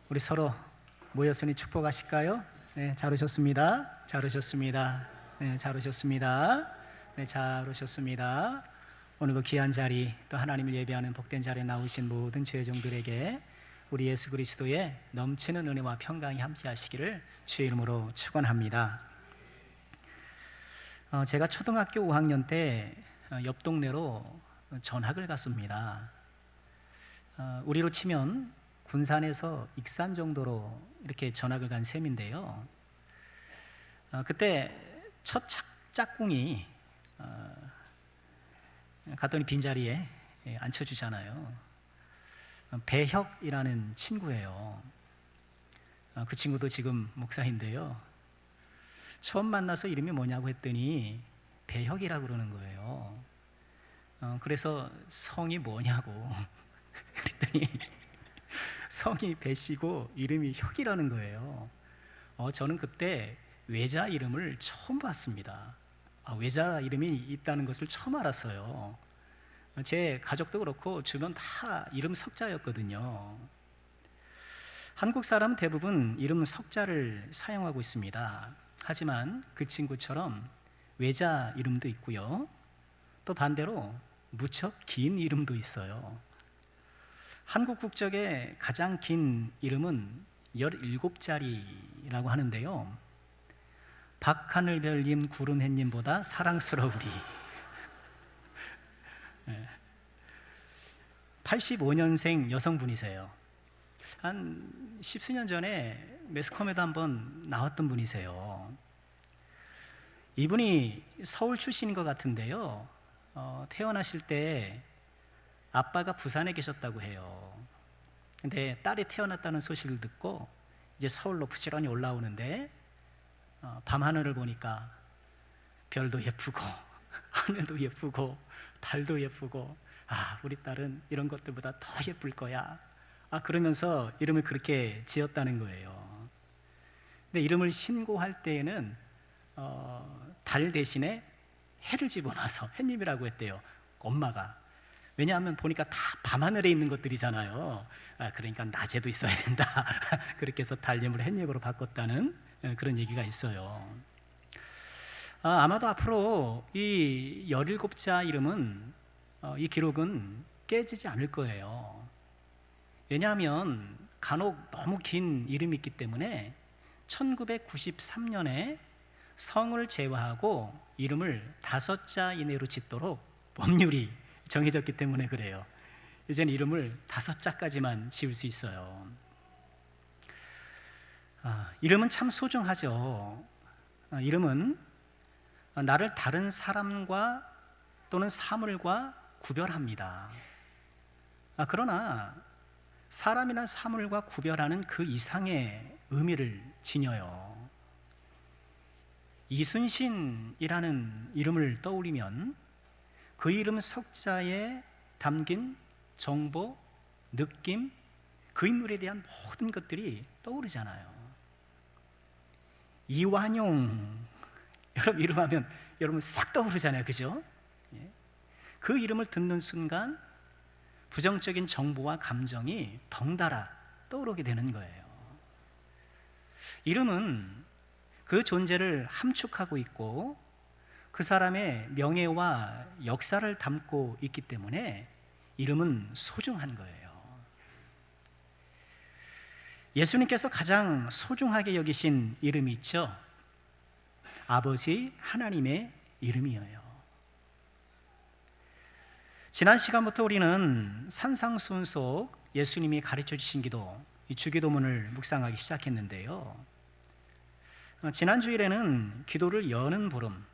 우리 서로 모였으니 축복하실까요? 네, 잘 오셨습니다. 잘 오셨습니다. 네, 잘 오셨습니다. 네, 잘 오셨습니다. 오늘도 귀한 자리, 또 하나님을 예배하는 복된 자리에 나오신 모든 죄종들에게 우리 예수 그리스도의 넘치는 은혜와 평강이 함께 하시기를 주의 이름으로 축원합니다. 제가 초등학교 5학년 때 옆 동네로 전학을 갔습니다. 우리로 치면 군산에서 익산 정도로 이렇게 전학을 간 셈인데요. 그때 첫 짝꿍이 갔더니 빈자리에 앉혀주잖아요. 배혁이라는 친구예요. 그 친구도 지금 목사인데요. 처음 만나서 이름이 뭐냐고 했더니 배혁이라고 그러는 거예요. 그래서 성이 뭐냐고 그랬더니 성이 배시고 이름이 혁이라는 거예요. 저는 그때 외자 이름을 처음 봤습니다. 외자 이름이 있다는 것을 처음 알았어요. 제 가족도 그렇고 주변 다 이름 석자였거든요. 한국 사람 대부분 이름 석자를 사용하고 있습니다. 하지만 그 친구처럼 외자 이름도 있고요. 또 반대로 무척 긴 이름도 있어요. 한국 국적의 가장 긴 이름은 17자리라고 하는데요. 박하늘별님, 구름햇님보다 사랑스러우리. 85년생 여성분이세요. 한 10수년 전에 매스컴에도 한번 나왔던 분이세요. 이분이 서울 출신인 것 같은데요. 태어나실 때 아빠가 부산에 계셨다고 해요. 근데 딸이 태어났다는 소식을 듣고 이제 서울로 부지런히 올라오는데 밤하늘을 보니까 별도 예쁘고 하늘도 예쁘고 달도 예쁘고 우리 딸은 이런 것들보다 더 예쁠 거야. 그러면서 이름을 그렇게 지었다는 거예요. 근데 이름을 신고할 때에는 달 대신에 해를 집어넣어서 햇님이라고 했대요. 엄마가. 왜냐하면 보니까 다 밤하늘에 있는 것들이잖아요. 그러니까 낮에도 있어야 된다. 그렇게 해서 달님을 햇님으로 바꿨다는 그런 얘기가 있어요. 아마도 앞으로 이 17자 이름은 이 기록은 깨지지 않을 거예요. 왜냐하면 간혹 너무 긴 이름이 있기 때문에 1993년에 성을 제외하고 이름을 5자 이내로 짓도록 법률이 정해졌기 때문에 그래요. 이제는 이름을 5자까지만 지을 수 있어요. 이름은 참 소중하죠. 이름은 나를 다른 사람과 또는 사물과 구별합니다. 그러나 사람이나 사물과 구별하는 그 이상의 의미를 지녀요. 이순신이라는 이름을 떠올리면 그 이름 석자에 담긴 정보, 느낌, 그 인물에 대한 모든 것들이 떠오르잖아요. 이완용, 여러분 이름하면 여러분 싹 떠오르잖아요, 그죠? 그 이름을 듣는 순간 부정적인 정보와 감정이 덩달아 떠오르게 되는 거예요. 이름은 그 존재를 함축하고 있고 그 사람의 명예와 역사를 담고 있기 때문에 이름은 소중한 거예요. 예수님께서 가장 소중하게 여기신 이름이 있죠. 아버지 하나님의 이름이에요. 지난 시간부터 우리는 산상수훈 속 예수님이 가르쳐 주신 기도, 이 주기도문을 묵상하기 시작했는데요. 지난 주일에는 기도를 여는 부름,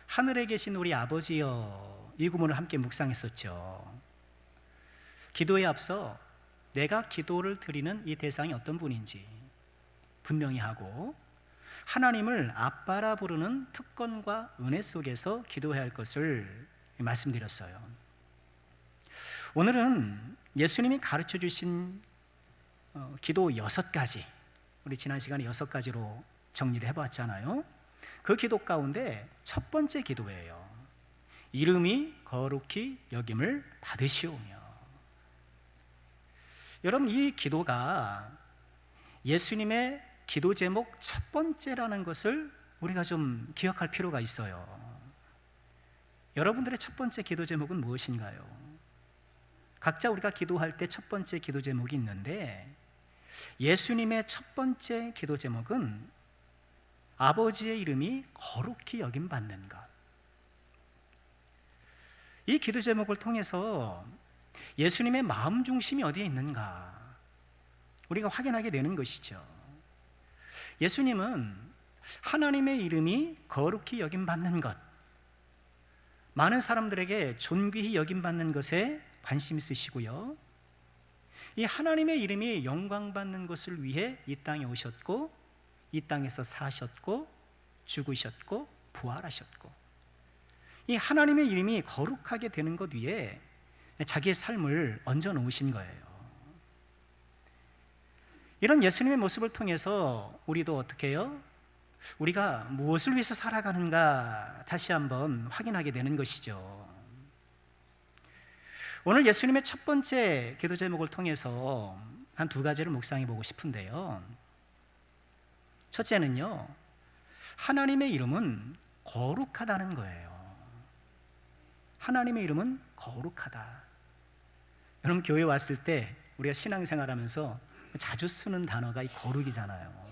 하늘에 계신 우리 아버지여, 이 구문을 함께 묵상했었죠. 기도에 앞서 내가 기도를 드리는 이 대상이 어떤 분인지 분명히 하고 하나님을 아빠라 부르는 특권과 은혜 속에서 기도해야 할 것을 말씀드렸어요. 오늘은 예수님이 가르쳐 주신 기도 6가지, 우리 지난 시간에 6가지로 정리를 해봤잖아요. 그 기도 가운데 첫 번째 기도예요. 이름이 거룩히 여김을 받으시오며. 여러분, 이 기도가 예수님의 기도 제목 첫 번째라는 것을 우리가 좀 기억할 필요가 있어요. 여러분들의 첫 번째 기도 제목은 무엇인가요? 각자 우리가 기도할 때 첫 번째 기도 제목이 있는데, 예수님의 첫 번째 기도 제목은 아버지의 이름이 거룩히 여김 받는 것. 이 기도 제목을 통해서 예수님의 마음 중심이 어디에 있는가 우리가 확인하게 되는 것이죠. 예수님은 하나님의 이름이 거룩히 여김 받는 것, 많은 사람들에게 존귀히 여김 받는 것에 관심 있으시고요, 이 하나님의 이름이 영광 받는 것을 위해 이 땅에 오셨고, 이 땅에서 사셨고, 죽으셨고, 부활하셨고, 이 하나님의 이름이 거룩하게 되는 것 위에 자기의 삶을 얹어 놓으신 거예요. 이런 예수님의 모습을 통해서 우리도 어떻게 해요? 우리가 무엇을 위해서 살아가는가 다시 한번 확인하게 되는 것이죠. 오늘 예수님의 첫 번째 기도 제목을 통해서 한 두 가지를 묵상해 보고 싶은데요. 첫째는요, 하나님의 이름은 거룩하다는 거예요. 하나님의 이름은 거룩하다. 여러분, 교회 왔을 때 우리가 신앙생활하면서 자주 쓰는 단어가 이 거룩이잖아요.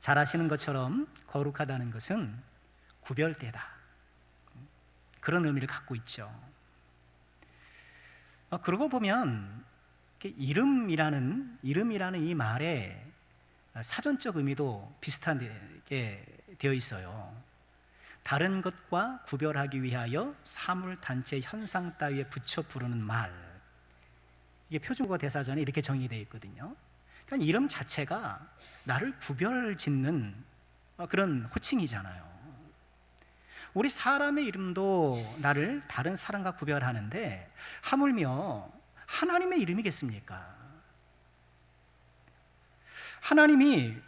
잘 아시는 것처럼 거룩하다는 것은 구별되다, 그런 의미를 갖고 있죠. 그러고 보면 이름이라는 이 말의 사전적 의미도 비슷하게 되어 있어요. 다른 것과 구별하기 위하여 사물, 단체, 현상 따위에 붙여 부르는 말, 이게 표준국어 대사전에 이렇게 정의되어 있거든요. 그러니까 이름 자체가 나를 구별짓는 그런 호칭이잖아요. 우리 사람의 이름도 나를 다른 사람과 구별하는데, 하물며 하나님의 이름이겠습니까? 하나님의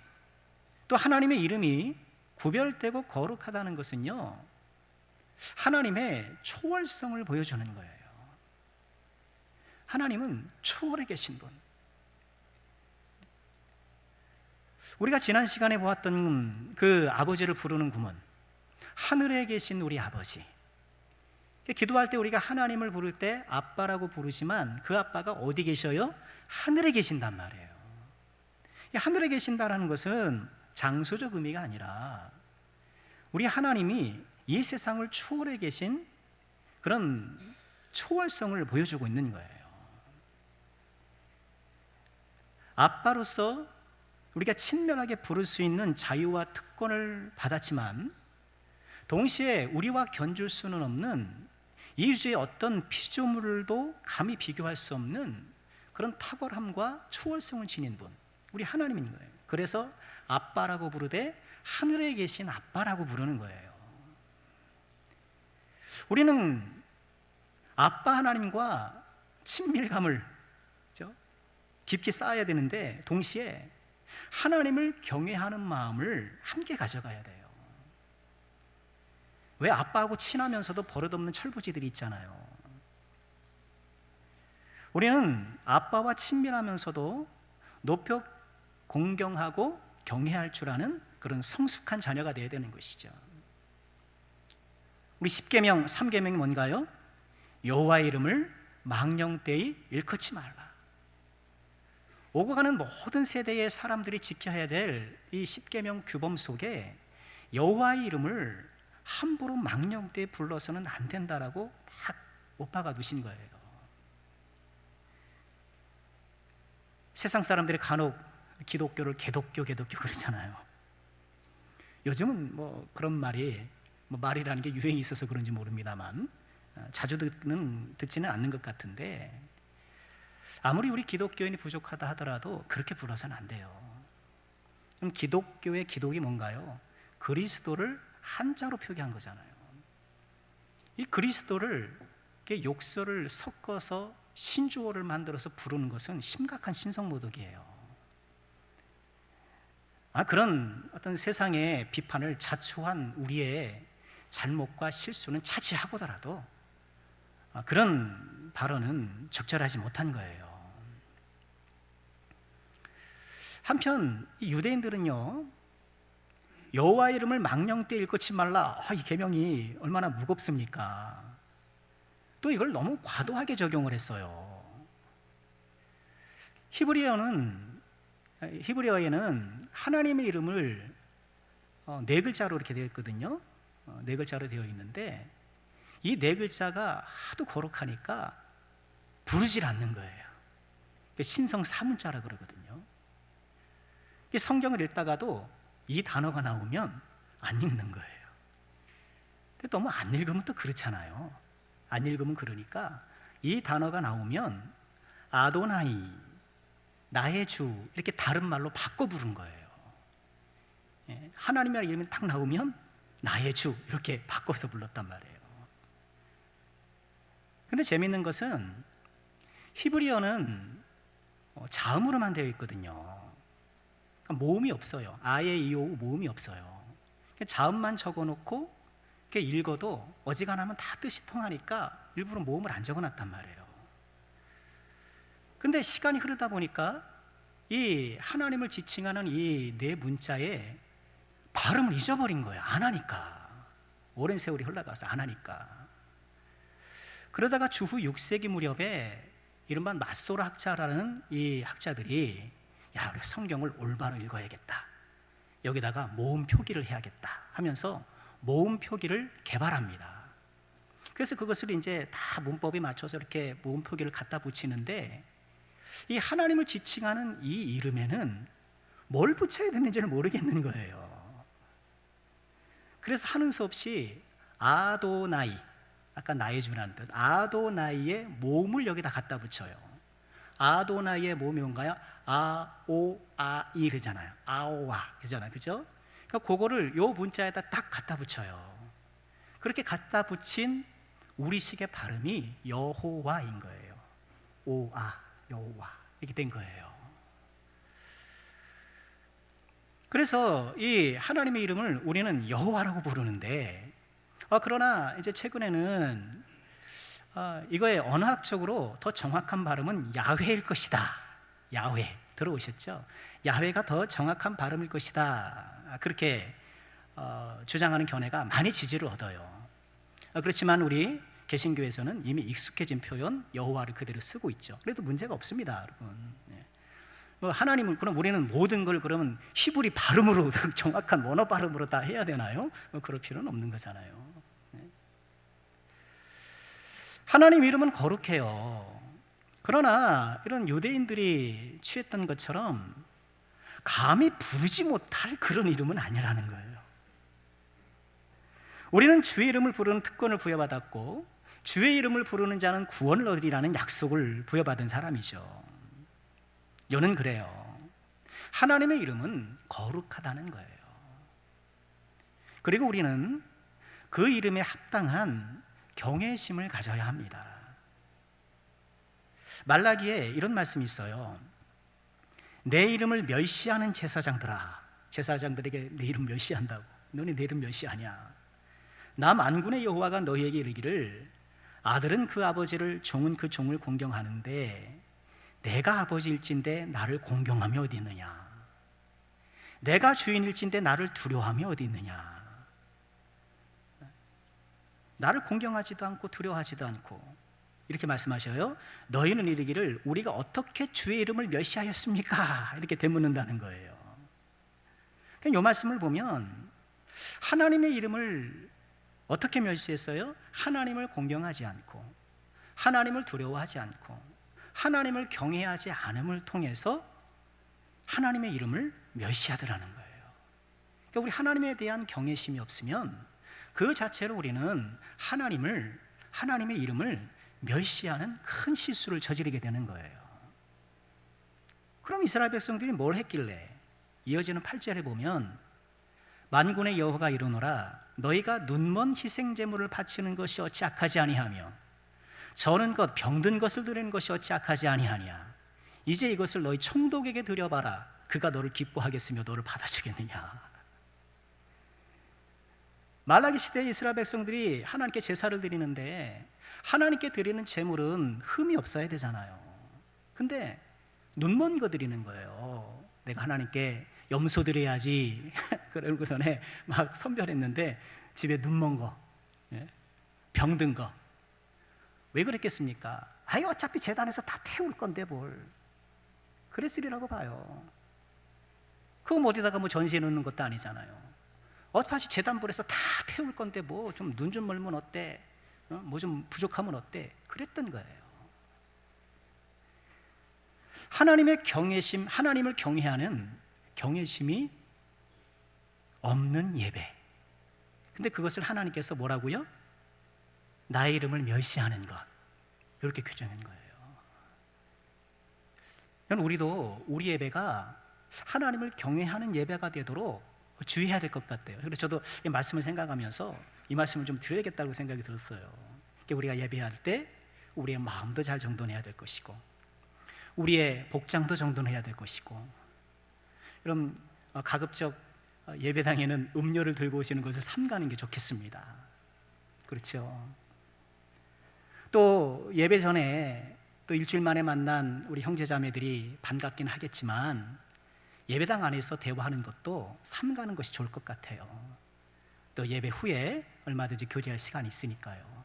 이름이 구별되고 거룩하다는 것은요, 하나님의 초월성을 보여주는 거예요. 하나님은 초월해 계신 분. 우리가 지난 시간에 보았던 그 아버지를 부르는 구문, 하늘에 계신 우리 아버지. 기도할 때 우리가 하나님을 부를 때 아빠라고 부르지만 그 아빠가 어디 계셔요? 하늘에 계신단 말이에요. 하늘에 계신다는 것은 장소적 의미가 아니라 우리 하나님이 이 세상을 초월해 계신 그런 초월성을 보여주고 있는 거예요. 아빠로서 우리가 친밀하게 부를 수 있는 자유와 특권을 받았지만, 동시에 우리와 견줄 수는 없는 이 우주의 어떤 피조물도 감히 비교할 수 없는 그런 탁월함과 초월성을 지닌 분, 우리 하나님인 거예요. 그래서 아빠라고 부르되 하늘에 계신 아빠라고 부르는 거예요. 우리는 아빠 하나님과 친밀감을 깊이 쌓아야 되는데, 동시에 하나님을 경외하는 마음을 함께 가져가야 돼요. 왜 아빠하고 친하면서도 버릇없는 철부지들이 있잖아요. 우리는 아빠와 친밀하면서도 높여 공경하고 경외할 줄 아는 그런 성숙한 자녀가 되어야 되는 것이죠. 우리 10계명 3계명이 뭔가요? 여호와의 이름을 망령되이 일컫지 말라. 오고 가는 모든 세대의 사람들이 지켜야 될 이 10계명 규범 속에 여호와의 이름을 함부로 망령되이 불러서는 안 된다라고 딱 못 박아 두신 거예요. 세상 사람들이 간혹 기독교를 개독교 그러잖아요. 요즘은 뭐 그런 말이라는 게 유행이 있어서 그런지 모릅니다만 자주 듣지는 않는 것 같은데, 아무리 우리 기독교인이 부족하다 하더라도 그렇게 불러서는 안 돼요. 그럼 기독교의 기독이 뭔가요? 그리스도를 한자로 표기한 거잖아요. 이 그리스도를 욕설을 섞어서 신주어를 만들어서 부르는 것은 심각한 신성모독이에요. 그런 어떤 세상의 비판을 자초한 우리의 잘못과 실수는 차지하고더라도 그런 발언은 적절하지 못한 거예요. 한편 이 유대인들은요, 여호와 이름을 망령되이 일컫지 말라, 이 계명이 얼마나 무겁습니까? 또 이걸 너무 과도하게 적용을 했어요. 히브리어에는 하나님의 이름을 네 글자로 이렇게 되어 있거든요. 네 글자로 되어 있는데 이 네 글자가 하도 거룩하니까 부르질 않는 거예요. 신성 사문자라 그러거든요. 성경을 읽다가도 이 단어가 나오면 안 읽는 거예요. 근데 너무 안 읽으면 또 그렇잖아요. 안 읽으면 그러니까 이 단어가 나오면 아도나이, 나의 주, 이렇게 다른 말로 바꿔 부른 거예요. 하나님의 이름이 딱 나오면 나의 주, 이렇게 바꿔서 불렀단 말이에요. 근데 재밌는 것은 히브리어는 자음으로만 되어 있거든요. 그러니까 모음이 없어요. 아예, 이오, 모음이 없어요. 자음만 적어놓고 이렇게 읽어도 어지간하면 다 뜻이 통하니까 일부러 모음을 안 적어놨단 말이에요. 근데 시간이 흐르다 보니까 이 하나님을 지칭하는 이 네 문자에 발음을 잊어버린 거예요. 안 하니까. 오랜 세월이 흘러가서 안 하니까. 그러다가 주후 6세기 무렵에 이른바 마소라 학자라는 이 학자들이 우리가 성경을 올바로 읽어야겠다, 여기다가 모음 표기를 해야겠다 하면서 모음 표기를 개발합니다. 그래서 그것을 이제 다 문법에 맞춰서 이렇게 모음 표기를 갖다 붙이는데 이 하나님을 지칭하는 이 이름에는 뭘 붙여야 되는지를 모르겠는 거예요. 그래서 하는 수 없이 아도나이, 아까 나의 주라는 뜻, 아도나이의 모음을 여기다 갖다 붙여요. 아도나이의 모음이 뭔가요? 아오, 아이 그러잖아요. 아오와 그러잖아요. 그죠? 그러니까 그거를 요 문자에다 딱 갖다 붙여요. 그렇게 갖다 붙인 우리식의 발음이 여호와인 거예요. 오아, 여호와, 이렇게 된 거예요. 그래서 이 하나님의 이름을 우리는 여호와라고 부르는데, 그러나 이제 최근에는 이거의 언어학적으로 더 정확한 발음은 야훼일 것이다. 야훼 들어오셨죠? 야훼가 더 정확한 발음일 것이다. 그렇게 주장하는 견해가 많이 지지를 얻어요. 그렇지만 우리 개신교에서는 이미 익숙해진 표현 여호와를 그대로 쓰고 있죠. 그래도 문제가 없습니다, 여러분. 하나님을, 그럼 우리는 모든 걸 그러면 히브리 발음으로 정확한 원어 발음으로 다 해야 되나요? 그럴 필요는 없는 거잖아요. 하나님 이름은 거룩해요. 그러나 이런 유대인들이 취했던 것처럼 감히 부르지 못할 그런 이름은 아니라는 거예요. 우리는 주의 이름을 부르는 특권을 부여받았고 주의 이름을 부르는 자는 구원을 얻으리라는 약속을 부여받은 사람이죠. 요는 그래요. 하나님의 이름은 거룩하다는 거예요. 그리고 우리는 그 이름에 합당한 경외심을 가져야 합니다. 말라기에 이런 말씀이 있어요. 내 이름을 멸시하는 제사장들아, 제사장들에게 내 이름 멸시한다고. 너네 내 이름 멸시하냐? 나 만군의 여호와가 너희에게 이르기를 아들은 그 아버지를, 종은 그 종을 공경하는데 내가 아버지일진데 나를 공경함이 어디 있느냐? 내가 주인일진데 나를 두려워함이 어디 있느냐? 나를 공경하지도 않고 두려워하지도 않고 이렇게 말씀하셔요. 너희는 이르기를 우리가 어떻게 주의 이름을 멸시하였습니까? 이렇게 되묻는다는 거예요. 이 말씀을 보면 하나님의 이름을 어떻게 멸시했어요? 하나님을 공경하지 않고 하나님을 두려워하지 않고 하나님을 경외하지 않음을 통해서 하나님의 이름을 멸시하더라는 거예요. 그러니까 우리 하나님에 대한 경외심이 없으면 그 자체로 우리는 하나님의 이름을 멸시하는 큰 실수를 저지르게 되는 거예요. 그럼 이스라엘 백성들이 뭘 했길래? 이어지는 8절에 보면 만군의 여호와가 이르노라 너희가 눈먼 희생 제물을 바치는 것이 어찌 악하지 아니하며 저는 것 병든 것을 드리는 것이 어찌 악하지 아니하냐? 이제 이것을 너희 총독에게 드려봐라. 그가 너를 기뻐하겠으며 너를 받아주겠느냐? 말라기 시대의 이스라엘 백성들이 하나님께 제사를 드리는데 하나님께 드리는 제물은 흠이 없어야 되잖아요. 근데 눈먼 거 드리는 거예요. 내가 하나님께 염소 드려야지 그러고서는 막 선별했는데 집에 눈먼 거, 병든 거. 왜 그랬겠습니까? 아니 어차피 제단에서 다 태울 건데 뭘 그랬으리라고 봐요. 그거 어디다가 뭐 전시해 놓는 것도 아니잖아요. 어차피 제단불에서 다 태울 건데 뭐 좀 눈 좀 멀면 어때? 뭐 좀 부족하면 어때? 그랬던 거예요. 하나님의 경외심, 하나님을 경외하는 경외심이 없는 예배. 근데 그것을 하나님께서 뭐라고요? 나의 이름을 멸시하는 것, 이렇게 규정한 거예요. 우리도 우리 예배가 하나님을 경외하는 예배가 되도록 주의해야 될 것 같아요. 그래서 저도 이 말씀을 생각하면서 이 말씀을 좀 드려야겠다고 생각이 들었어요. 우리가 예배할 때 우리의 마음도 잘 정돈해야 될 것이고, 우리의 복장도 정돈해야 될 것이고, 그럼 가급적 예배당에는 음료를 들고 오시는 것을 삼가는 게 좋겠습니다. 그렇죠. 또 예배 전에 또 일주일 만에 만난 우리 형제자매들이 반갑긴 하겠지만 예배당 안에서 대화하는 것도 삼가는 것이 좋을 것 같아요. 또 예배 후에 얼마든지 교제할 시간이 있으니까요.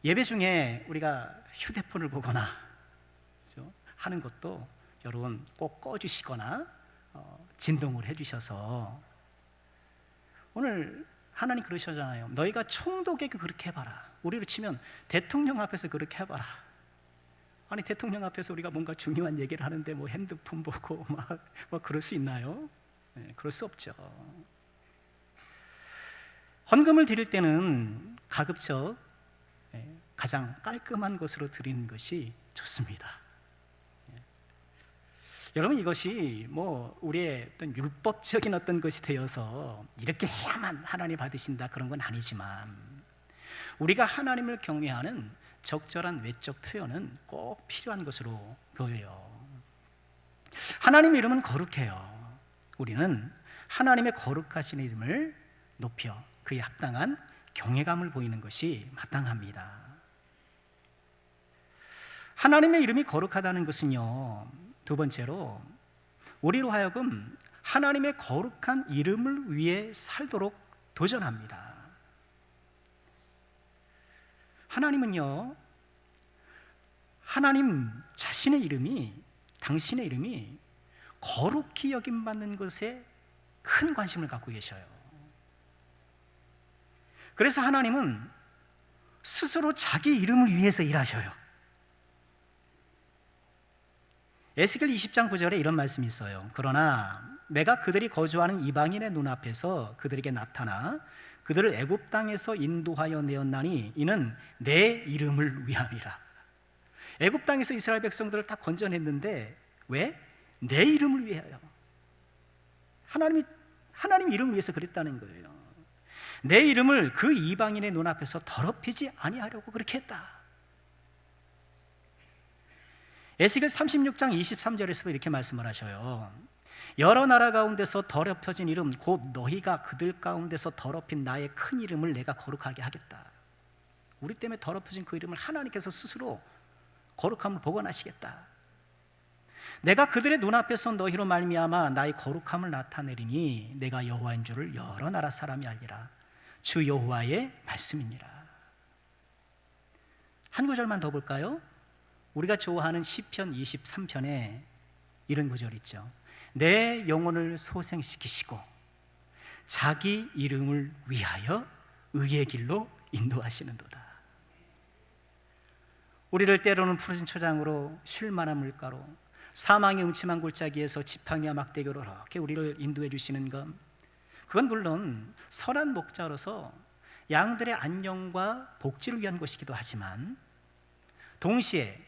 예배 중에 우리가 휴대폰을 보거나 하는 것도 여러분 꼭 꺼주시거나 진동을 해주셔서, 오늘 하나님 그러시잖아요. 너희가 총독에게 그렇게 해봐라. 우리로 치면 대통령 앞에서 그렇게 해봐라. 아니 대통령 앞에서 우리가 뭔가 중요한 얘기를 하는데 뭐 핸드폰 보고 막 그럴 수 있나요? 그럴 수 없죠. 헌금을 드릴 때는 가급적 가장 깔끔한 것으로 드리는 것이 좋습니다. 여러분, 이것이 뭐 우리의 어떤 율법적인 어떤 것이 되어서 이렇게 해야만 하나님 받으신다 그런 건 아니지만, 우리가 하나님을 경외하는 적절한 외적 표현은 꼭 필요한 것으로 보여요. 하나님의 이름은 거룩해요. 우리는 하나님의 거룩하신 이름을 높여 그에 합당한 경외감을 보이는 것이 마땅합니다. 하나님의 이름이 거룩하다는 것은요, 두 번째로 우리로 하여금 하나님의 거룩한 이름을 위해 살도록 도전합니다. 하나님은요, 하나님 자신의 이름이, 당신의 이름이 거룩히 여김받는 것에 큰 관심을 갖고 계셔요. 그래서 하나님은 스스로 자기 이름을 위해서 일하셔요. 에스겔 20장 9절에 이런 말씀이 있어요. 그러나 내가 그들이 거주하는 이방인의 눈앞에서 그들에게 나타나 그들을 애굽 땅에서 인도하여 내었나니 이는 내 이름을 위함이라. 애굽 땅에서 이스라엘 백성들을 다 건져냈는데 왜? 내 이름을 위하여. 하나님 이름을 위해서 그랬다는 거예요. 내 이름을 그 이방인의 눈앞에서 더럽히지 아니하려고 그렇게 했다. 에스겔 36장 23절에서도 이렇게 말씀을 하셔요. 여러 나라 가운데서 더럽혀진 이름 곧 너희가 그들 가운데서 더럽힌 나의 큰 이름을 내가 거룩하게 하겠다. 우리 때문에 더럽혀진 그 이름을 하나님께서 스스로 거룩함을 복원하시겠다. 내가 그들의 눈앞에서 너희로 말미암아 나의 거룩함을 나타내리니 내가 여호와인 줄을 여러 나라 사람이 알리라. 주 여호와의 말씀이니라. 한 구절만 더 볼까요? 우리가 좋아하는 시편 23편에 이런 구절 있죠. 내 영혼을 소생시키시고 자기 이름을 위하여 의의 길로 인도하시는도다. 우리를 때로는 푸른 초장으로 쉴만한 물가로 사망의 음침한 골짜기에서 지팡이와 막대기로 이렇게 우리를 인도해 주시는 것, 그건 물론 선한 목자로서 양들의 안녕과 복지를 위한 것이기도 하지만 동시에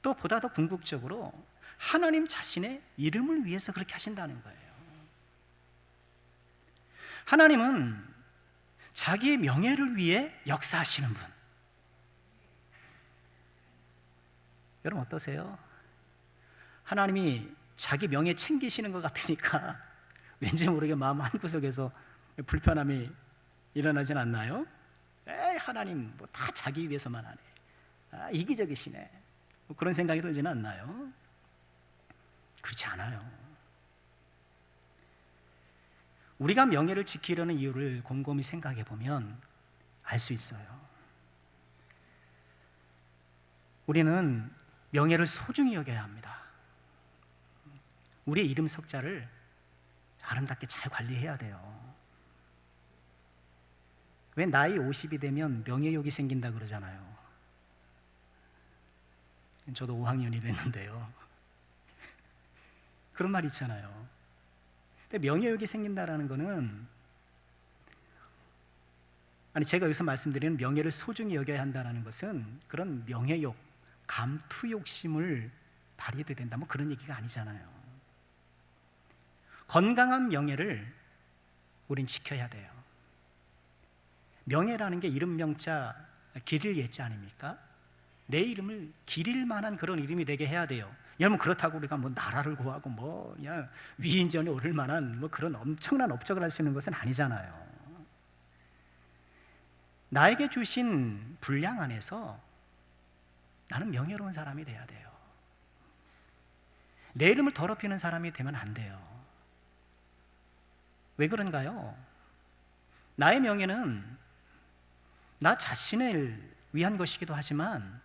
또 보다 더 궁극적으로 하나님 자신의 이름을 위해서 그렇게 하신다는 거예요. 하나님은 자기의 명예를 위해 역사하시는 분. 여러분 어떠세요? 하나님이 자기 명예 챙기시는 것 같으니까 왠지 모르게 마음 한구석에서 불편함이 일어나진 않나요? 에이, 하나님 뭐 다 자기 위해서만 하네. 이기적이시네. 뭐 그런 생각이 들지는 않나요? 그렇지 않아요. 우리가 명예를 지키려는 이유를 곰곰이 생각해 보면 알 수 있어요. 우리는 명예를 소중히 여겨야 합니다. 우리의 이름 석자를 아름답게 잘 관리해야 돼요. 왜 나이 50이 되면 명예욕이 생긴다 그러잖아요. 저도 5학년이 됐는데요. 그런 말 있잖아요. 근데 명예욕이 생긴다라는 거는, 제가 여기서 말씀드리는 명예를 소중히 여겨야 한다는 것은 그런 명예욕, 감투욕심을 발휘해도 된다, 뭐 그런 얘기가 아니잖아요. 건강한 명예를 우린 지켜야 돼요. 명예라는 게 이름 명자 기릴 예자 아닙니까? 내 이름을 기릴 만한 그런 이름이 되게 해야 돼요. 여러분, 그렇다고 우리가 뭐 나라를 구하고 뭐 그냥 위인전에 오를 만한 뭐 그런 엄청난 업적을 할 수 있는 것은 아니잖아요. 나에게 주신 분량 안에서 나는 명예로운 사람이 돼야 돼요. 내 이름을 더럽히는 사람이 되면 안 돼요. 왜 그런가요? 나의 명예는 나 자신을 위한 것이기도 하지만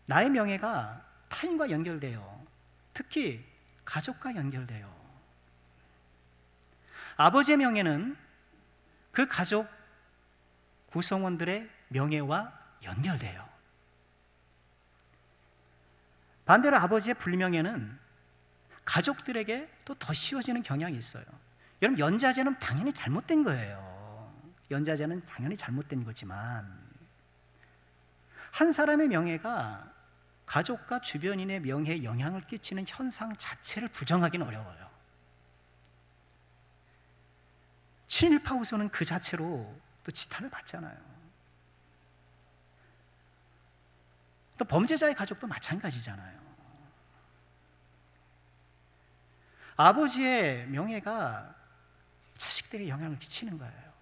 나의 명예가 타인과 연결돼요. 특히 가족과 연결돼요. 아버지의 명예는 그 가족 구성원들의 명예와 연결돼요. 반대로 아버지의 불명예는 가족들에게 또 더 씌워지는 경향이 있어요. 여러분, 연좌제는 당연히 잘못된 거예요. 연좌제는 당연히 잘못된 거지만 한 사람의 명예가 가족과 주변인의 명예에 영향을 끼치는 현상 자체를 부정하기는 어려워요. 친일파 후손은 그 자체로 또 지탄을 받잖아요. 또 범죄자의 가족도 마찬가지잖아요. 아버지의 명예가 자식들에게 영향을 끼치는 거예요.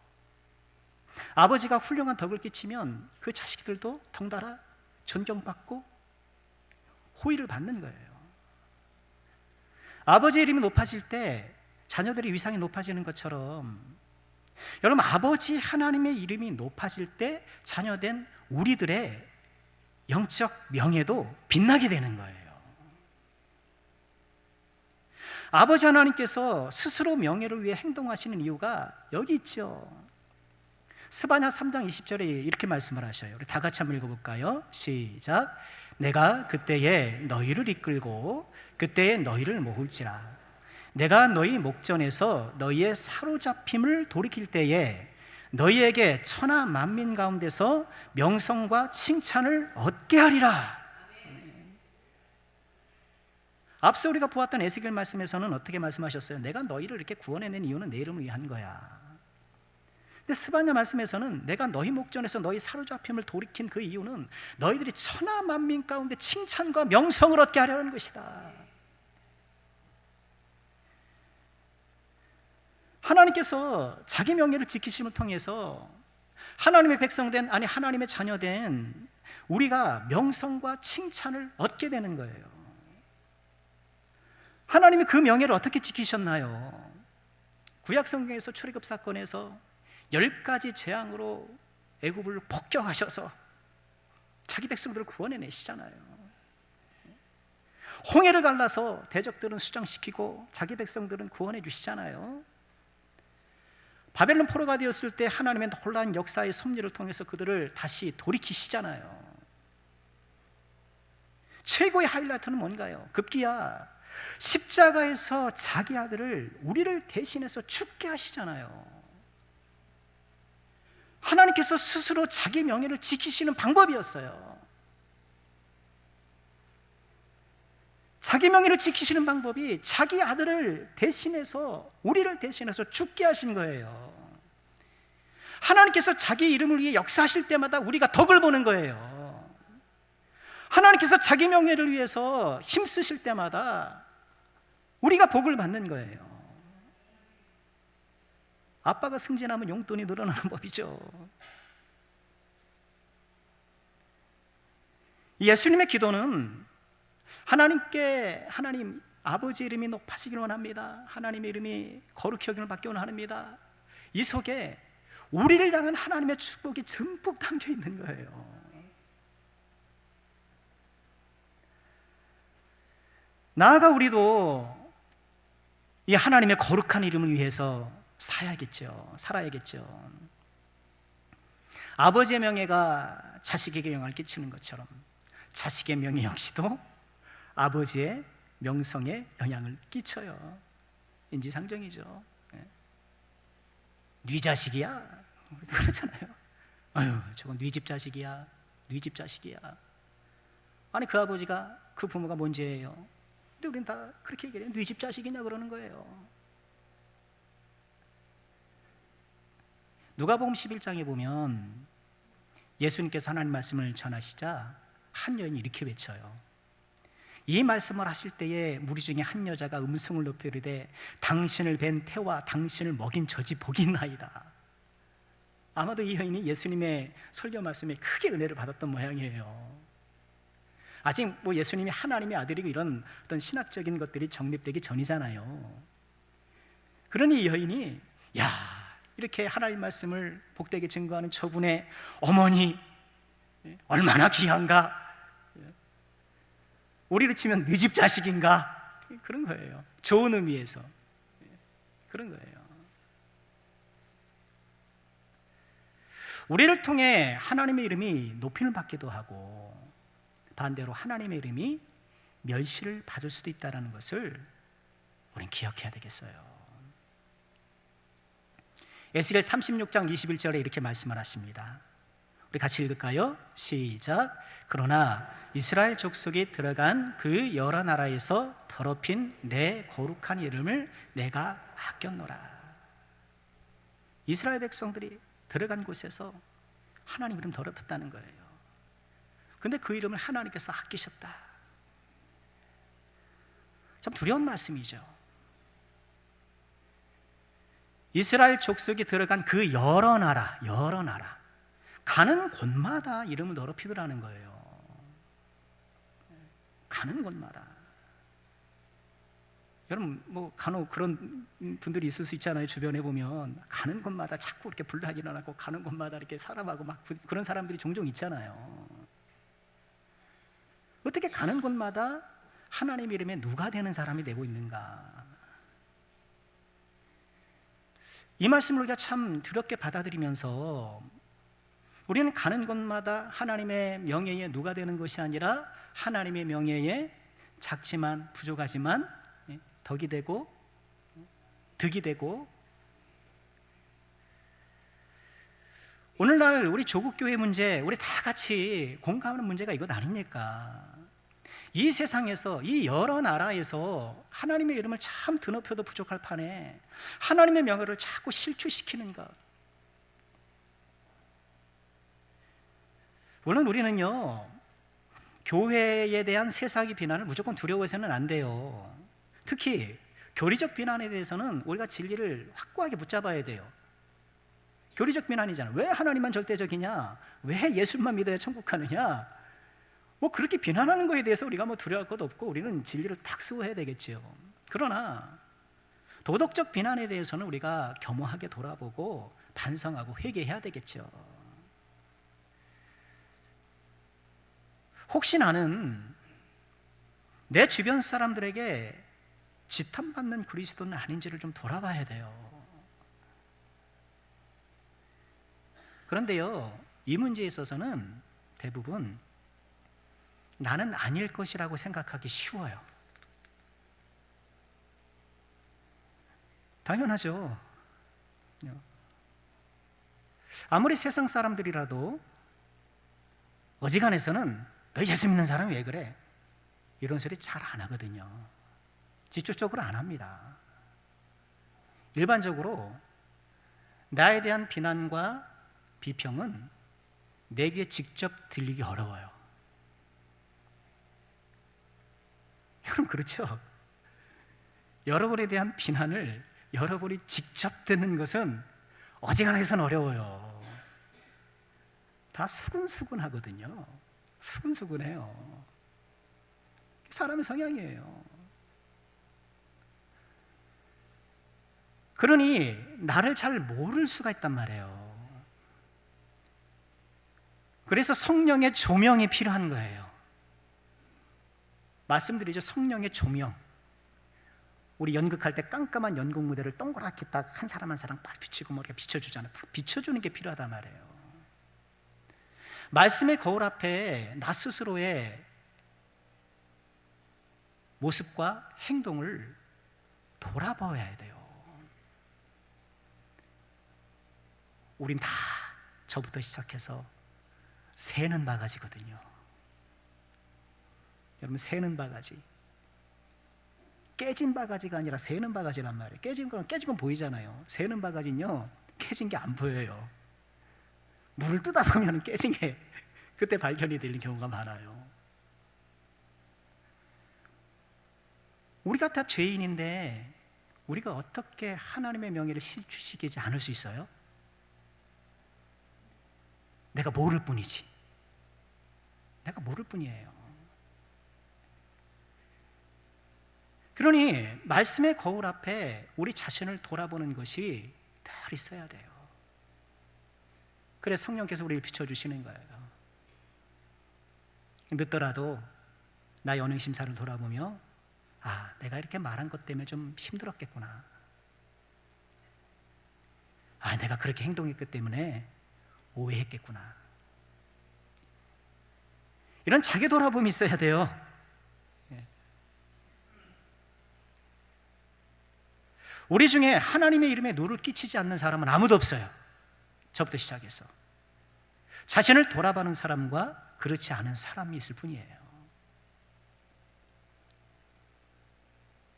아버지가 훌륭한 덕을 끼치면 그 자식들도 덩달아 존경받고 호의를 받는 거예요. 아버지의 이름이 높아질 때 자녀들의 위상이 높아지는 것처럼, 여러분, 아버지 하나님의 이름이 높아질 때 자녀된 우리들의 영적 명예도 빛나게 되는 거예요. 아버지 하나님께서 스스로 명예를 위해 행동하시는 이유가 여기 있죠. 스바냐 3장 20절에 이렇게 말씀을 하셔요. 우리 다 같이 한번 읽어볼까요? 시작. 내가 그때에 너희를 이끌고 그때에 너희를 모을지라. 내가 너희 목전에서 너희의 사로잡힘을 돌이킬 때에 너희에게 천하 만민 가운데서 명성과 칭찬을 얻게 하리라. 앞서 우리가 보았던 에스겔 말씀에서는 어떻게 말씀하셨어요? 내가 너희를 이렇게 구원해낸 이유는 내 이름을 위한 거야. 근데 스바냐 말씀에서는 내가 너희 목전에서 너희 사로잡힘을 돌이킨 그 이유는 너희들이 천하 만민 가운데 칭찬과 명성을 얻게 하려는 것이다. 하나님께서 자기 명예를 지키심을 통해서 하나님의 백성된, 하나님의 자녀된 우리가 명성과 칭찬을 얻게 되는 거예요. 하나님이 그 명예를 어떻게 지키셨나요? 구약 성경에서 출애굽 사건에서 10가지 재앙으로 애굽을 폭격하셔서 자기 백성들을 구원해내시잖아요. 홍해를 갈라서 대적들은 수장시키고 자기 백성들은 구원해 주시잖아요. 바벨론 포로가 되었을 때 하나님의 놀라운 역사의 섭리를 통해서 그들을 다시 돌이키시잖아요. 최고의 하이라이트는 뭔가요? 급기야 십자가에서 자기 아들을, 우리를 대신해서 죽게 하시잖아요. 하나님께서 스스로 자기 명예를 지키시는 방법이었어요. 자기 명예를 지키시는 방법이 자기 아들을 대신해서, 우리를 대신해서 죽게 하신 거예요. 하나님께서 자기 이름을 위해 역사하실 때마다 우리가 덕을 보는 거예요. 하나님께서 자기 명예를 위해서 힘쓰실 때마다 우리가 복을 받는 거예요. 아빠가 승진하면 용돈이 늘어나는 법이죠. 예수님의 기도는 하나님 아버지 이름이 높아지기를 원합니다. 하나님의 이름이 거룩히 여김을 받기 원합니다. 이 속에 우리를 향한 하나님의 축복이 듬뿍 담겨 있는 거예요. 나아가 우리도 이 하나님의 거룩한 이름을 위해서 살아야겠죠. 아버지의 명예가 자식에게 영향을 끼치는 것처럼 자식의 명예 역시도 아버지의 명성에 영향을 끼쳐요. 인지상정이죠. 네 자식이야 그러잖아요. 아유, 저건 네 집 자식이야. 아니 그 아버지가, 그 부모가 뭔 죄예요? 근데 우리는 다 그렇게 얘기해요. 네 집 자식이냐 그러는 거예요. 누가복음 11장에 보면 예수님께서 하나님 말씀을 전하시자 한 여인이 이렇게 외쳐요. 이 말씀을 하실 때에 무리 중에 한 여자가 음성을 높여 이르되 당신을 뵌 태와 당신을 먹인 젖이 복이 있나이다. 아마도 이 여인이 예수님의 설교 말씀에 크게 은혜를 받았던 모양이에요. 아직 뭐 예수님이 하나님의 아들이고 이런 어떤 신학적인 것들이 정립되기 전이잖아요. 그러니 이 여인이 이렇게 하나님 말씀을 복되게 증거하는 저분의 어머니 얼마나 귀한가, 우리로 치면 네 집 자식인가, 그런 거예요. 좋은 의미에서 그런 거예요. 우리를 통해 하나님의 이름이 높임을 받기도 하고 반대로 하나님의 이름이 멸시를 받을 수도 있다는 것을 우리는 기억해야 되겠어요. 에스겔 36장 21절에 이렇게 말씀을 하십니다. 우리 같이 읽을까요? 시작. 그러나 이스라엘 족속이 들어간 그 여러 나라에서 더럽힌 내 거룩한 이름을 내가 아꼈노라. 이스라엘 백성들이 들어간 곳에서 하나님 이름 더럽혔다는 거예요. 근데 그 이름을 하나님께서 아끼셨다. 참 두려운 말씀이죠. 이스라엘 족속이 들어간 그 여러 나라 가는 곳마다 이름을 더럽히더라는 거예요. 가는 곳마다. 여러분 뭐 간혹 그런 분들이 있을 수 있잖아요. 주변에 보면 가는 곳마다 자꾸 이렇게 불나게 일어나고 가는 곳마다 이렇게 사람하고 막 그런 사람들이 종종 있잖아요. 어떻게 가는 곳마다 하나님 이름에 누가 되는 사람이 되고 있는가? 이 말씀을 우리가 참 두렵게 받아들이면서 우리는 가는 곳마다 하나님의 명예에 누가 되는 것이 아니라 하나님의 명예에 작지만 부족하지만 덕이 되고 득이 되고, 오늘날 우리 조국교회 문제, 우리 다 같이 공감하는 문제가 이것 아닙니까? 이 세상에서, 이 여러 나라에서 하나님의 이름을 참 드높여도 부족할 판에 하나님의 명예를 자꾸 실추시키는 것. 물론 우리는요, 교회에 대한 세상의 비난을 무조건 두려워해서는 안 돼요. 특히 교리적 비난에 대해서는 우리가 진리를 확고하게 붙잡아야 돼요. 교리적 비난이잖아. 왜 하나님만 절대적이냐? 왜 예수만 믿어야 천국 가느냐? 뭐 그렇게 비난하는 거에 대해서 우리가 뭐 두려워할 것도 없고 우리는 진리를 딱 수호해야 되겠지요. 그러나 도덕적 비난에 대해서는 우리가 겸허하게 돌아보고 반성하고 회개해야 되겠죠. 혹시 나는 내 주변 사람들에게 지탄받는 그리스도는 아닌지를 좀 돌아봐야 돼요. 그런데요, 이 문제에 있어서는 대부분 나는 아닐 것이라고 생각하기 쉬워요. 당연하죠. 아무리 세상 사람들이라도 어지간해서는 너 예수 믿는 사람이 왜 그래? 이런 소리 잘 안 하거든요. 직접적으로 안 합니다. 일반적으로 나에 대한 비난과 비평은 내 귀에 직접 들리기 어려워요. 여러분 그렇죠? 여러분에 대한 비난을 여러분이 직접 듣는 것은 어지간해서는 어려워요. 다 그러니 나를 잘 모를 수가 있단 말이에요. 그래서 성령의 조명이 필요한 거예요. 말씀드리죠. 성령의 조명. 우리 연극할 때 깜깜한 연극 무대를 동그랗게 딱 한 사람 한 사람 딱 비추고 머리가 비춰주잖아요. 딱 비춰주는 게 필요하단 말이에요. 말씀의 거울 앞에 나 스스로의 모습과 행동을 돌아봐야 돼요. 우린 다 저부터 시작해서 새는 바가지거든요. 여러분, 새는 바가지, 깨진 바가지가 아니라 새는 바가지란 말이에요. 깨진 건 보이잖아요. 새는 바가지는요, 깨진 게 안 보여요. 물을 뜨다 보면 깨진 게 그때 발견이 되는 경우가 많아요. 우리가 다 죄인인데 우리가 어떻게 하나님의 명예를 실추시키지 않을 수 있어요? 내가 모를 뿐이지. 내가 모를 뿐이에요. 그러니 말씀의 거울 앞에 우리 자신을 돌아보는 것이 늘 있어야 돼요. 그래 성령께서 우리를 비춰주시는 거예요. 늦더라도 나의 언행심사를 돌아보며 내가 이렇게 말한 것 때문에 좀 힘들었겠구나. 내가 그렇게 행동했기 때문에 오해했겠구나. 이런 자기 돌아봄이 있어야 돼요. 우리 중에 하나님의 이름에 누를 끼치지 않는 사람은 아무도 없어요. 저부터 시작해서 자신을 돌아보는 사람과 그렇지 않은 사람이 있을 뿐이에요.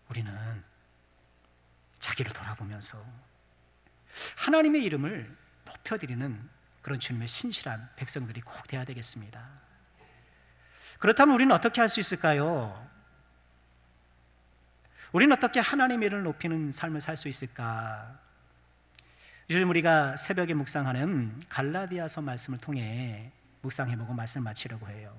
우리는 자기를 돌아보면서 하나님의 이름을 높여드리는 그런 주님의 신실한 백성들이 꼭 돼야 되겠습니다. 그렇다면 우리는 어떻게 할 수 있을까요? 우리는 어떻게 하나님의 이름을 높이는 삶을 살 수 있을까? 요즘 우리가 새벽에 묵상하는 갈라디아서 말씀을 통해 묵상해보고 말씀을 마치려고 해요.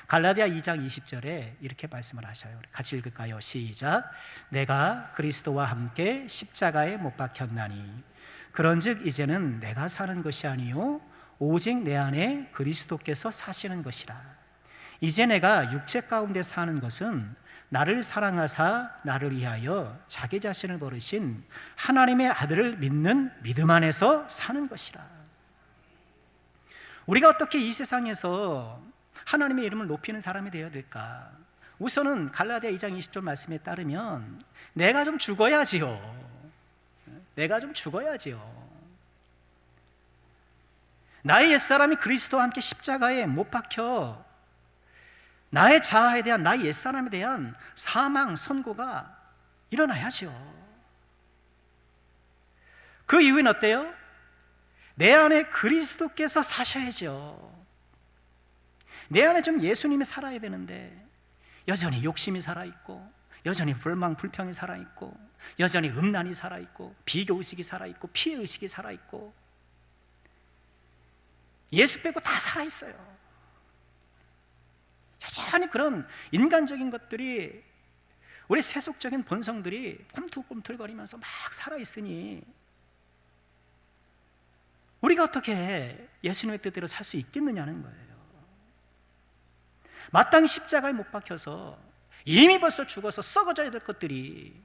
갈라디아 2장 20절에 이렇게 말씀을 하셔요. 같이 읽을까요? 시작. 내가 그리스도와 함께 십자가에 못 박혔나니 그런즉 이제는 내가 사는 것이 아니요 오직 내 안에 그리스도께서 사시는 것이라. 이제 내가 육체 가운데 사는 것은 나를 사랑하사 나를 위하여 자기 자신을 버리신 하나님의 아들을 믿는 믿음 안에서 사는 것이라. 우리가 어떻게 이 세상에서 하나님의 이름을 높이는 사람이 되어야 될까? 우선은 갈라디아 2장 20절 말씀에 따르면 내가 좀 죽어야지요. 내가 좀 죽어야지요. 나의 옛사람이 그리스도와 함께 십자가에 못 박혀 나의 자아에 대한, 나의 옛사람에 대한 사망 선고가 일어나야죠. 그 이유는 어때요? 내 안에 그리스도께서 사셔야죠. 내 안에 좀 예수님이 살아야 되는데 여전히 욕심이 살아있고 여전히 불망 불평이 살아있고 여전히 음란이 살아있고 비교의식이 살아있고 피해의식이 살아있고 예수 빼고 다 살아있어요. 여전히 그런 인간적인 것들이, 우리 세속적인 본성들이 꿈틀꿈틀거리면서 막 살아있으니 우리가 어떻게 예수님의 뜻대로 살 수 있겠느냐는 거예요. 마땅히 십자가에 못 박혀서 이미 벌써 죽어서 썩어져야 될 것들이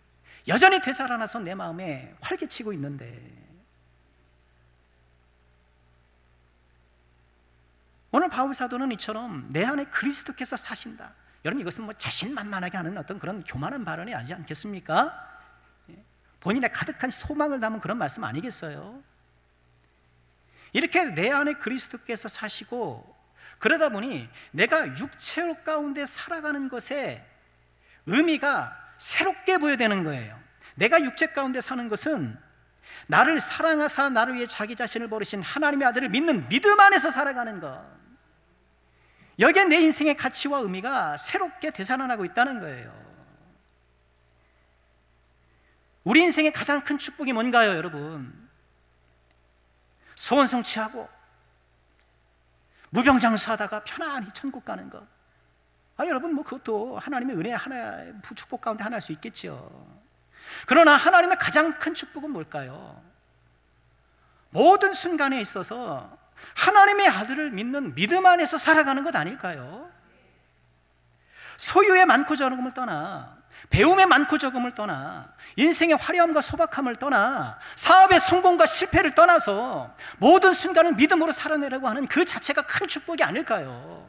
여전히 되살아나서 내 마음에 활기치고 있는데, 오늘 바울 사도는 이처럼 내 안에 그리스도께서 사신다. 여러분, 이것은 뭐 자신만만하게 하는 어떤 그런 교만한 발언이 아니지 않겠습니까? 본인의 가득한 소망을 담은 그런 말씀 아니겠어요? 이렇게 내 안에 그리스도께서 사시고, 그러다 보니 내가 육체 가운데 살아가는 것에 의미가 새롭게 보여되는 거예요. 내가 육체 가운데 사는 것은 나를 사랑하사 나를 위해 자기 자신을 버리신 하나님의 아들을 믿는 믿음 안에서 살아가는 것, 여기에 내 인생의 가치와 의미가 새롭게 되살아나고 있다는 거예요. 우리 인생의 가장 큰 축복이 뭔가요, 여러분? 소원 성취하고 무병장수하다가 편안히 천국 가는 것. 여러분, 뭐 그것도 하나님의 은혜 하나의 축복 가운데 하나일 수 있겠죠. 그러나 하나님의 가장 큰 축복은 뭘까요? 모든 순간에 있어서 하나님의 아들을 믿는 믿음 안에서 살아가는 것 아닐까요? 소유의 많고 적음을 떠나, 배움의 많고 적음을 떠나, 인생의 화려함과 소박함을 떠나, 사업의 성공과 실패를 떠나서 모든 순간을 믿음으로 살아내려고 하는 그 자체가 큰 축복이 아닐까요?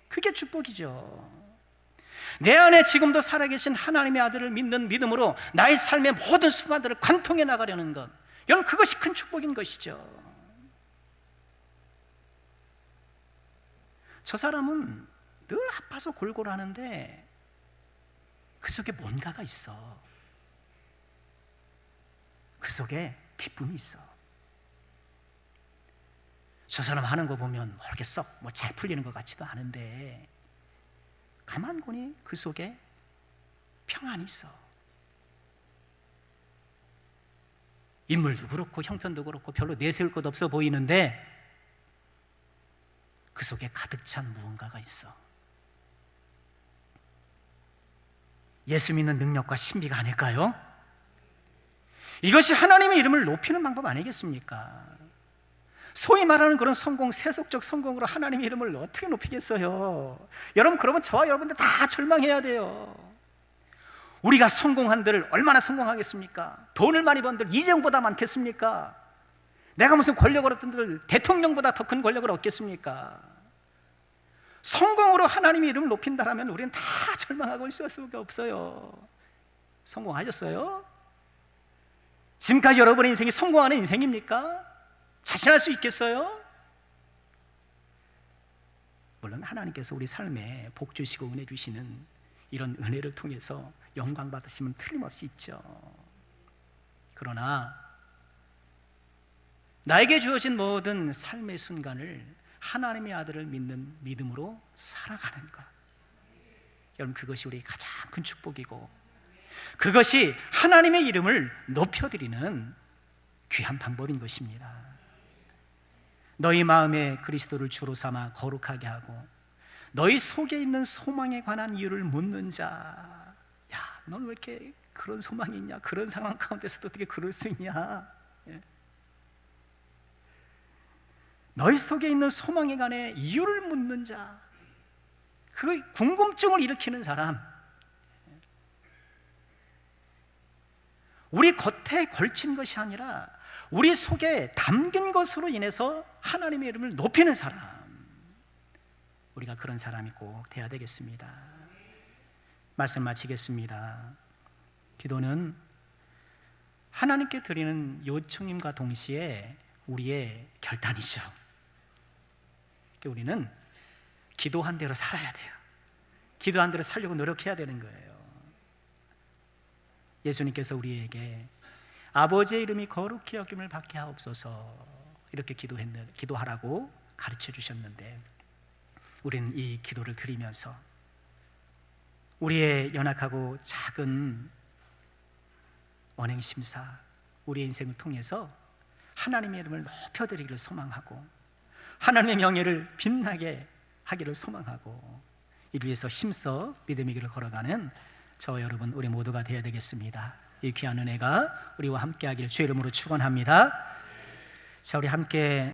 그게 축복이죠. 내 안에 지금도 살아계신 하나님의 아들을 믿는 믿음으로 나의 삶의 모든 순간들을 관통해 나가려는 것, 여러분, 그것이 큰 축복인 것이죠. 저 사람은 늘 아파서 골골하는데 그 속에 뭔가가 있어. 그 속에 기쁨이 있어. 저 사람 하는 거 보면 모르게 썩 뭐 잘 풀리는 것 같지도 않은데 가만 보니 그 속에 평안이 있어. 인물도 그렇고 형편도 그렇고 별로 내세울 것 없어 보이는데 그 속에 가득 찬 무언가가 있어. 예수 믿는 능력과 신비가 아닐까요? 이것이 하나님의 이름을 높이는 방법 아니겠습니까? 소위 말하는 그런 성공, 세속적 성공으로 하나님의 이름을 어떻게 높이겠어요? 여러분, 그러면 저와 여러분들 다 절망해야 돼요. 우리가 성공한들 얼마나 성공하겠습니까? 돈을 많이 번들 이재용보다 많겠습니까? 내가 무슨 권력을 얻던들 대통령보다 더 큰 권력을 얻겠습니까? 성공으로 하나님의 이름을 높인다면 우리는 다 절망하고 있을 수밖에 없어요. 성공하셨어요? 지금까지 여러분의 인생이 성공하는 인생입니까? 자신할 수 있겠어요? 물론 하나님께서 우리 삶에 복 주시고 은혜 주시는 이런 은혜를 통해서 영광 받으시면 틀림없이 있죠. 그러나 나에게 주어진 모든 삶의 순간을 하나님의 아들을 믿는 믿음으로 살아가는 것, 여러분, 그것이 우리의 가장 큰 축복이고 그것이 하나님의 이름을 높여드리는 귀한 방법인 것입니다. 너희 마음에 그리스도를 주로 삼아 거룩하게 하고 너희 속에 있는 소망에 관한 이유를 묻는 자. 야, 넌 왜 이렇게 그런 소망이 있냐? 그런 상황 가운데서도 어떻게 그럴 수 있냐? 예. 너희 속에 있는 소망에 관해 이유를 묻는 자, 그 궁금증을 일으키는 사람, 우리 겉에 걸친 것이 아니라 우리 속에 담긴 것으로 인해서 하나님의 이름을 높이는 사람, 우리가 그런 사람이 꼭 돼야 되겠습니다. 말씀 마치겠습니다. 기도는 하나님께 드리는 요청임과 동시에 우리의 결단이죠. 우리는 기도한 대로 살아야 돼요. 기도한 대로 살려고 노력해야 되는 거예요. 예수님께서 우리에게 아버지의 이름이 거룩히 여김을 받게 하옵소서 이렇게 기도하라고 가르쳐 주셨는데, 우리는 이 기도를 드리면서 우리의 연약하고 작은 언행심사, 우리의 인생을 통해서 하나님의 이름을 높여드리기를 소망하고 하나님의 명예를 빛나게 하기를 소망하고 이를 위해서 힘써 믿음의 길을 걸어가는 저와 여러분, 우리 모두가 되어야 되겠습니다. 이 귀한 은혜가 우리와 함께 하길 주의 이름으로 축원합니다. 자, 우리 함께